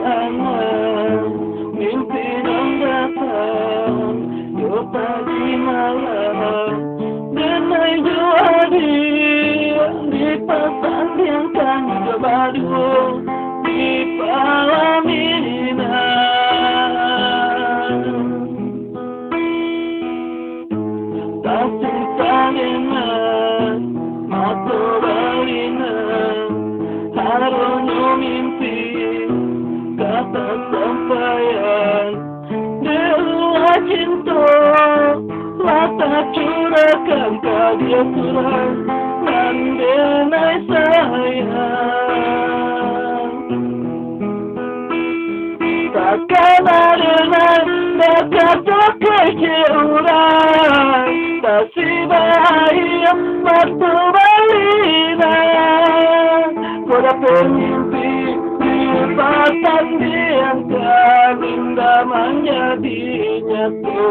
angan, mimpi yang datang, yo pagi malam, denai yo hadir, dipasangkan yo baru, di Palestina. Kasih tangan, mata balina, harunya mimpi, kata sampaian, dewa cinta, mata curahkan dia surah, dan denai sayang. Takkan ada kata keceurang, kasih bahagia waktu balina. Kau dapat mimpi di pasang diangkat, indah menjadi nyata.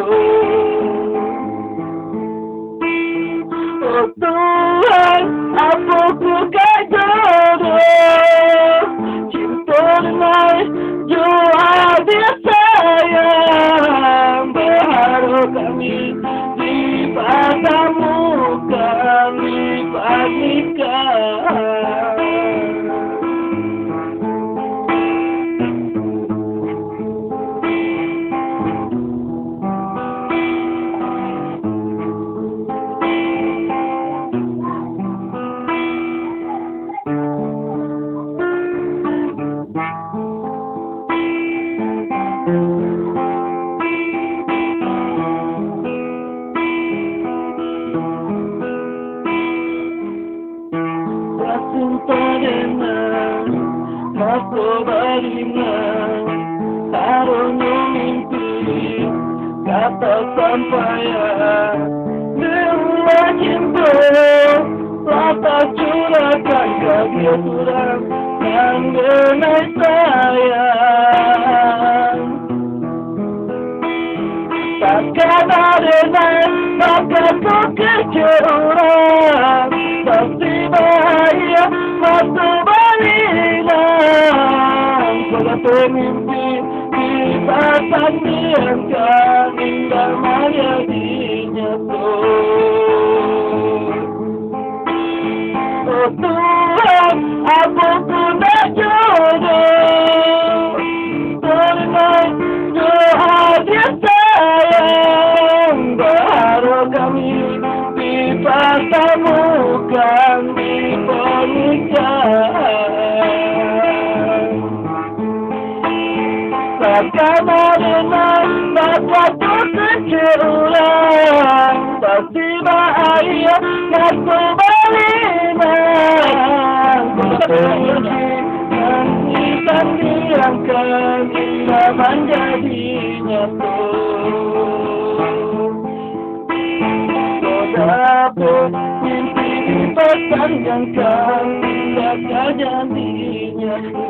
Oh Tuhan, apa ku jodoh, cinta denai jua dia sayang, berharap kami dipadamu, kami pernikahan. Cinta dengan masa balina, harunya mimpi, kata sampaian, dewa cinta, mata curahkan dia surah, dan denai sayang. Takkan ada maka kau keceurang, pasti bahagia waktu balina. Kau dapat mimpi di pasang diangkat, indah menjadi nyata. Oh Tuhan, apa guna jodoh, teringat doa dia sayang, berharap kami dipadamu, kami pernikahan. Takkan ada kata keceurang, pasti bahagia waktu balina. Kita diangkat, kita menjadi nyata. Dapat mimpi dipasangkan, tidak jadi nyata.